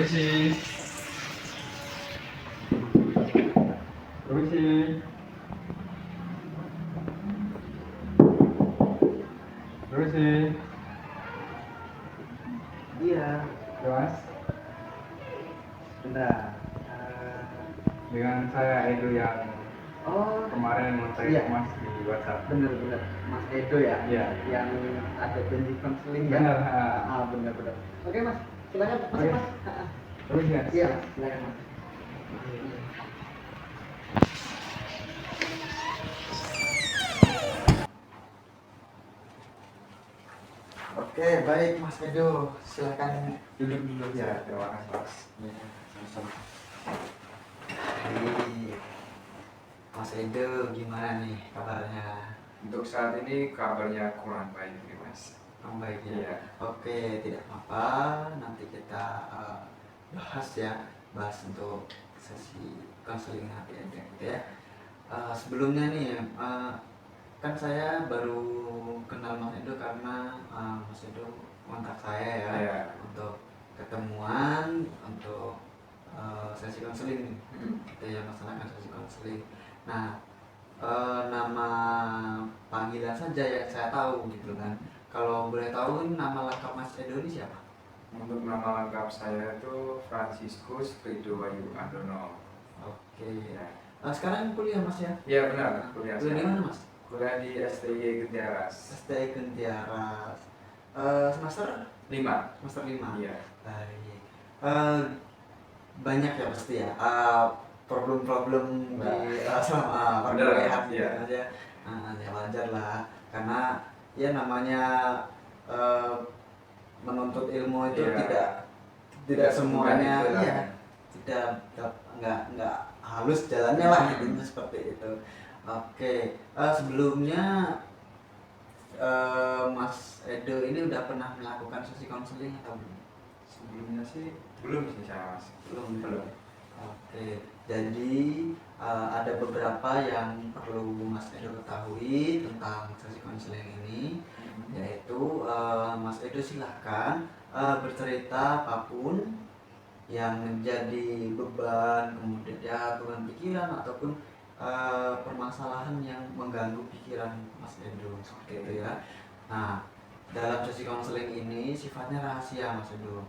Permisi. Permisi. Permisi. Iya, Ya, Mas. bentar. Dengan saya Edo yang Oh, kemarin nge-tag iya. Mas di WhatsApp. Bener-bener Mas Edo ya, Iya. yang ada janji konseling ya. Benar. Bener-bener. Oke Mas, silakan masuk Oke. Mas. Permisi, Mas. Iya, silakan Mas. Oke, baik Mas Edo, silakan duduk dulu Ya, ya. terima kasih, Mas. Ya, sama-sama. Jadi, Mas Edo gimana nih kabarnya? Untuk saat ini kabarnya kurang baik nih, Mas. Baik ya. Iya. Oke, tidak apa-apa. Nanti kita bahas ya, bahas untuk sesi konseling hati aja gitu ya. Sebelumnya nih, kan saya baru kenal Mas Edo karena Mas Edo kontak saya ya, Iya. untuk ketemuan, untuk sesi konseling gitu ya, masalahkan sesi konseling. Nah, nama panggilan saja yang saya tahu gitu kan. Kalau boleh tahu ini nama lengkap Mas Edo ini siapa? Untuk nama lengkap saya itu Franciscus Rido Wahyu Andono. Oke. Ya. Sekarang kuliah Mas ya? Iya benar, kuliah Kuliah di sekarang. mana Mas? Kuliah di STY Gentiaras. STI Gentiaras. Semester 5. semester 5. Iya. Baik. Banyak ya pasti ya. Problem-problem di selama perkuliahan gitu iya. aja. Ya wajar lah. Karena ya namanya menuntut ilmu itu Iya. tidak semuanya itu, iya, nggak halus jalannya lah intinya seperti itu. Oke, sebelumnya Mas Edo ini udah pernah melakukan sesi konseling atau belum? Sebelumnya sih belum sih saya, Mas. Belum. Oke, jadi ada beberapa yang perlu Mas Edo ketahui tentang sesi konseling ini, yaitu Mas Edo silahkan bercerita apapun yang menjadi beban, kemudian ya beban pikiran ataupun permasalahan yang mengganggu pikiran Mas Edo seperti itu ya. Nah, dalam sesi konseling ini sifatnya rahasia Mas Edo.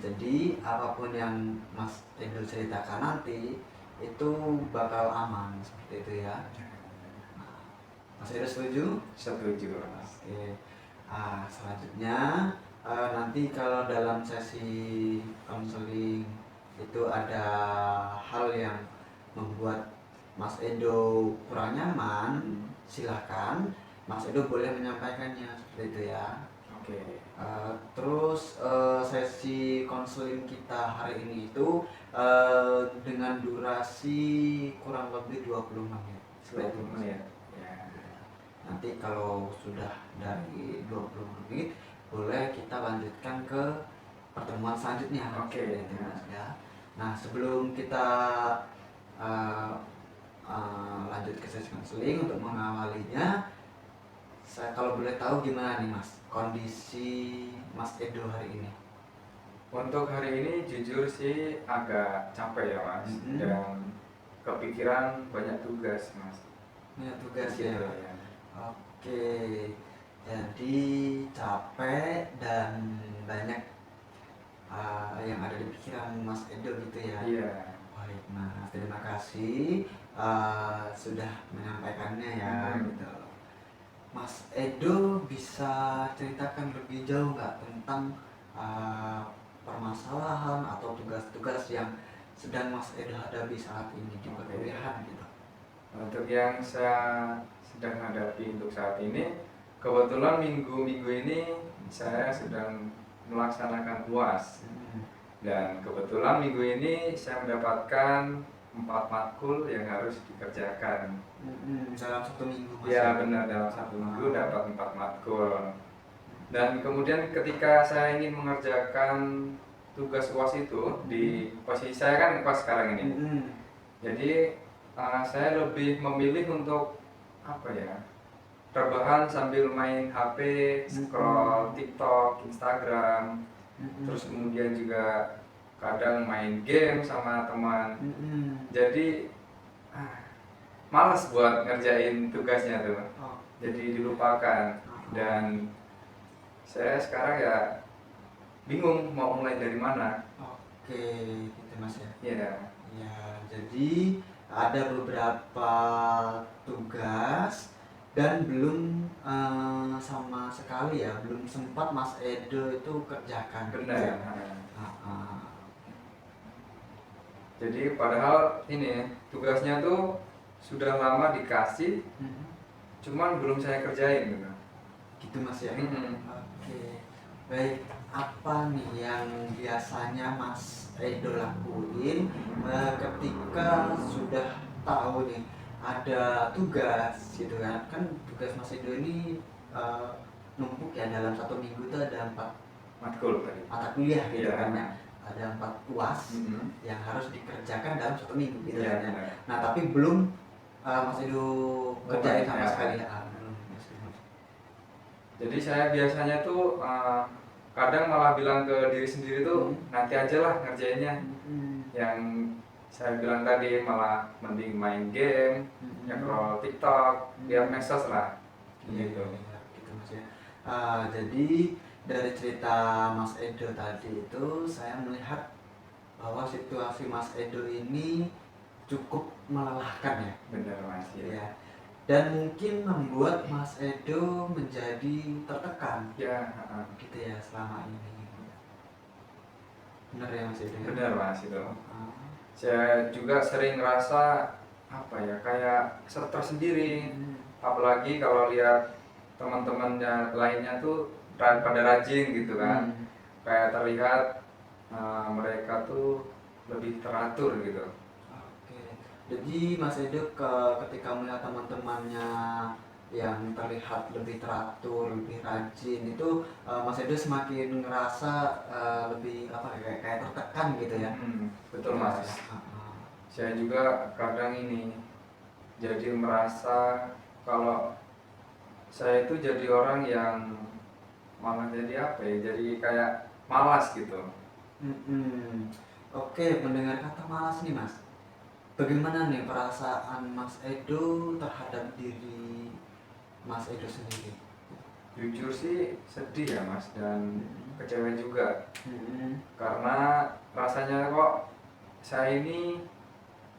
Jadi apapun yang Mas Edo ceritakan nanti itu bakal aman seperti itu ya. Mas Edo setuju? Setuju, Mas. Oke. Selanjutnya nanti kalau dalam sesi konseling itu ada hal yang membuat Mas Edo kurang nyaman, silahkan Mas Edo boleh menyampaikannya seperti itu ya. Oke. Terus sesi konseling kita hari ini itu dengan durasi kurang lebih 20 menit. 20 menit. Ya. Nanti kalau sudah dari 20 menit boleh kita lanjutkan ke pertemuan selanjutnya. Oke. Ya. Nah, sebelum kita lanjut ke sesi konseling untuk mengawalinya, saya kalau boleh tahu gimana nih Mas kondisi Mas Edo hari ini? Untuk hari ini jujur sih agak capek ya, Mas. Dan kepikiran banyak tugas, Mas. Banyak tugas Gitu, ya. ya. Oke, jadi capek dan banyak yang ada di pikiran Mas Edo gitu ya. Iya. Baik, Mas, terima kasih sudah menyampaikannya ya. Gitu. Mas Edo bisa ceritakan lebih jauh nggak tentang permasalahan atau tugas-tugas yang sedang Mas Edo hadapi saat ini di perkuliahan gitu? Untuk yang saya sedang hadapi untuk saat ini, kebetulan minggu-minggu ini saya sedang melaksanakan UAS. Dan kebetulan minggu ini saya mendapatkan 4 matkul yang harus dikerjakan. Dalam satu minggu Mas? Ya benar, dalam satu minggu dapat 4 matkul. Dan kemudian ketika saya ingin mengerjakan tugas UAS itu, di posisi saya kan UAS sekarang ini. Jadi saya lebih memilih untuk apa ya, rebahan sambil main HP, scroll TikTok, Instagram, terus kemudian juga kadang main game sama teman. Mm-mm. Jadi malas buat ngerjain tugasnya tuh, Oh, jadi dilupakan. Dan saya sekarang ya bingung mau mulai dari mana. oke, gitu Mas ya. Ya, Ya, jadi ada beberapa tugas dan belum sama sekali ya, belum sempat Mas Edo itu kerjakan. benar. Ah, ah. Jadi padahal ini tugasnya tuh sudah lama dikasih, Mhm. cuman belum saya kerjain gitu. Gitu Mas ya. Mhm. Oke, baik. Apa nih yang biasanya Mas Edo lakuin ketika sudah tahu nih ada tugas gitu kan? Kan tugas Mas Edo ini eh, numpuk ya, dalam 1 minggu itu ada 4 Matkul tadi. mata kuliah gitu Iya. kan ya. Ada 4 UAS Mhm. yang harus dikerjakan dalam 1 minggu gitu Iya, kan ya. benar. Nah tapi belum Mas Edo kerjain sama ya. sekali ya. Belum. Jadi saya biasanya tuh kadang malah bilang ke diri sendiri tuh nanti aja lah ngerjainnya. Yang saya bilang tadi malah mending main game, scroll TikTok, lihat medsos lah. Gitu. Ya, gitu Mas ya. Jadi dari cerita Mas Edo tadi itu saya melihat bahwa situasi Mas Edo ini cukup melelahkan ya. Benar Mas. Ya. Dan mungkin membuat Mas Edo menjadi tertekan Ya, gitu ya selama ini. Benar ya Mas Edo ya? benar Mas itu. Ah, Saya juga sering ngerasa apa ya, kayak stres sendiri. Apalagi kalau lihat teman-temannya lainnya tuh pada rajin gitu kan. Kayak terlihat mereka tuh lebih teratur gitu. Oke. Jadi Mas Edo ketika melihat teman-temannya yang terlihat lebih teratur, lebih rajin itu Mas Edo semakin ngerasa lebih apa ya, kayak tertekan gitu ya. Betul Mas. Ah, ah. Saya juga kadang ini jadi merasa kalau saya itu jadi orang yang malah jadi apa ya, jadi kayak malas gitu. Oke, mendengar kata malas nih Mas. Bagaimana nih perasaan Mas Edo terhadap diri Mas Edo sendiri? Jujur sih sedih ya Mas, dan kecewa juga. Mm-mm. Karena rasanya kok saya ini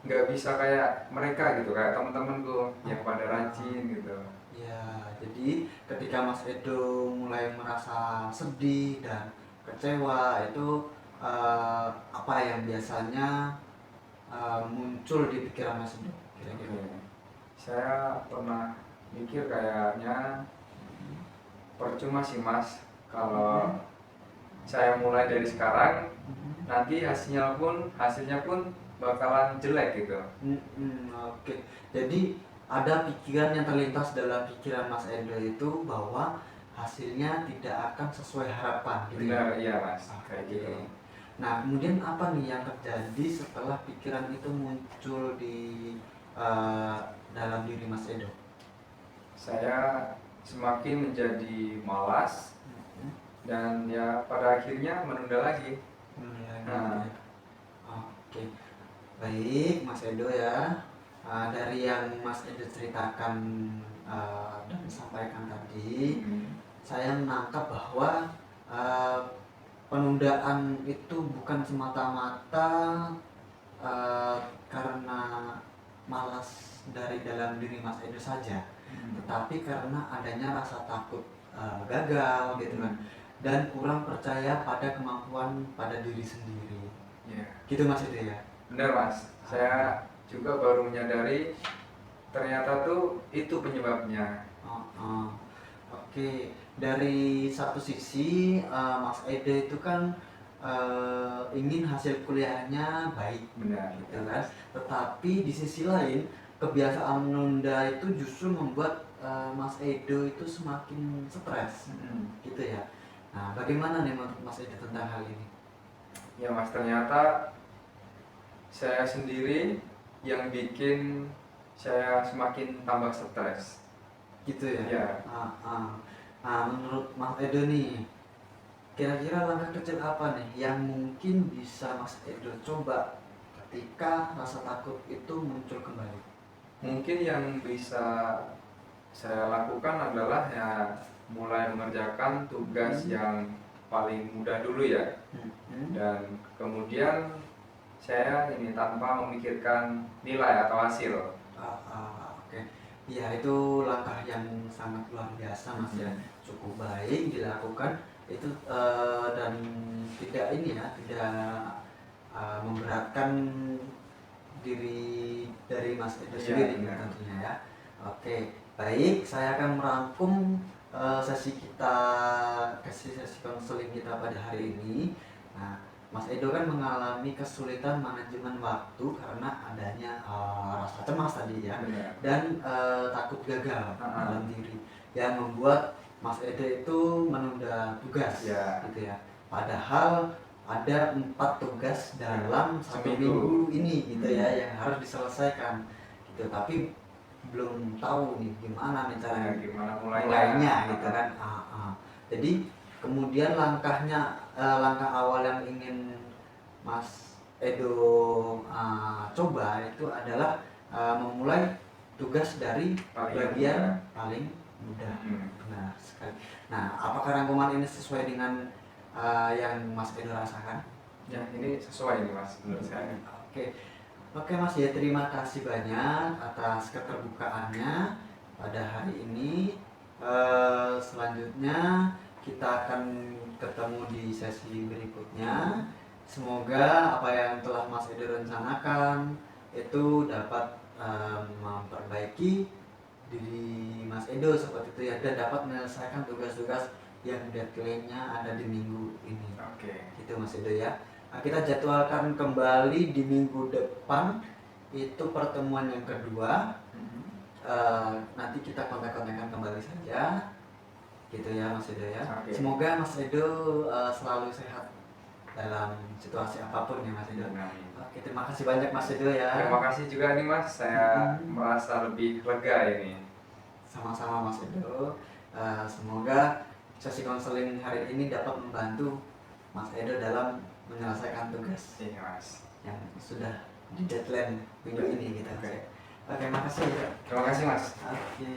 nggak bisa kayak mereka gitu, kayak teman-temanku yang pada rajin gitu. Ya, jadi ketika Mas Edo mulai merasa sedih dan kecewa itu apa yang biasanya muncul di pikiran Mas Edo kira-kira? Oke. Saya pernah mikir kayaknya percuma sih Mas kalau saya mulai dari sekarang, nanti hasilnya pun bakalan jelek gitu. Oke, jadi ada pikiran yang terlintas dalam pikiran Mas Edo itu bahwa hasilnya tidak akan sesuai harapan gitu ya? Benar, iya Mas, kayak Oke. gitu. Nah, kemudian apa nih yang terjadi setelah pikiran itu muncul di eh, dalam diri Mas Edo? Saya semakin menjadi malas dan ya pada akhirnya menunda lagi. Nah. Oke, baik Mas Edo ya. Dari yang Mas Edo ceritakan dan sampaikan tadi, saya menangkap bahwa eh, penundaan itu bukan semata-mata karena malas dari dalam diri Mas Edo saja, tetapi karena adanya rasa takut gagal gitu kan, dan kurang percaya pada kemampuan pada diri sendiri. Ya. Gitu Mas Edo ya. Benar Mas, saya juga baru menyadari ternyata tuh itu penyebabnya. Oke, dari satu sisi Mas Edo itu kan ingin hasil kuliahnya baik, Benar, gitu kan. Tetapi di sisi lain kebiasaan menunda itu justru membuat Mas Edo itu semakin stres, gitu ya. Nah, bagaimana nih menurut Mas Edo tentang hal ini? Ya Mas, ternyata saya sendiri yang bikin saya semakin tambah stres. Gitu ya. Ya. Menurut Mas Edo nih, kira-kira langkah kecil apa nih yang mungkin bisa Mas Edo coba ketika rasa takut itu muncul kembali? Mungkin yang bisa saya lakukan adalah ya mulai mengerjakan tugas yang paling mudah dulu ya, dan kemudian saya ini tanpa memikirkan nilai atau hasil. Oke, ya itu langkah yang sangat luar biasa Mas ya, cukup baik dilakukan itu dan tidak ini ya, tidak memberatkan diri dari Mas Edo sendiri tentunya ya. Oke, baik, saya akan merangkum sesi konseling kita pada hari ini. Nah, Mas Edo kan mengalami kesulitan manajemen waktu karena adanya rasa cemas tadi ya, dan takut gagal dalam diri yang membuat Mas Edo itu menunda tugas gitu ya. Padahal ada 4 tugas dalam 1 minggu ini gitu ya yang harus diselesaikan gitu, tapi belum tahu nih gimana nih cara gimana mulainya gitu kan. Jadi kemudian langkah awal yang ingin Mas Edo coba itu adalah memulai tugas dari bagian paling mudah. Benar sekali. Nah, apakah rangkuman ini sesuai dengan yang Mas Edo rasakan? Ya, ini sesuai nih Mas menurut saya. Oke Mas ya, terima kasih banyak atas keterbukaannya pada hari ini. Selanjutnya kita akan ketemu di sesi berikutnya. Semoga apa yang telah Mas Edo rencanakan itu dapat memperbaiki diri Mas Edo seperti itu ya, dan dapat menyelesaikan tugas-tugas yang deadline-nya ada di minggu ini. Gitu Mas Edo ya. Nah, kita jadwalkan kembali di minggu depan, itu pertemuan yang kedua. Nanti kita kontak-kontakan kembali saja gitu ya Mas Edo ya. Semoga Mas Edo selalu sehat dalam situasi apapun ya Mas Edo. Oke, terima kasih banyak Mas Edo ya. Terima kasih juga nih Mas, saya merasa lebih lega ini. Sama-sama Mas Edo. Semoga sesi konseling hari ini dapat membantu Mas Edo dalam menyelesaikan tugas yang sudah di deadline minggu ini gitu. Oke, makasih ya. Terima kasih Mas. Oke.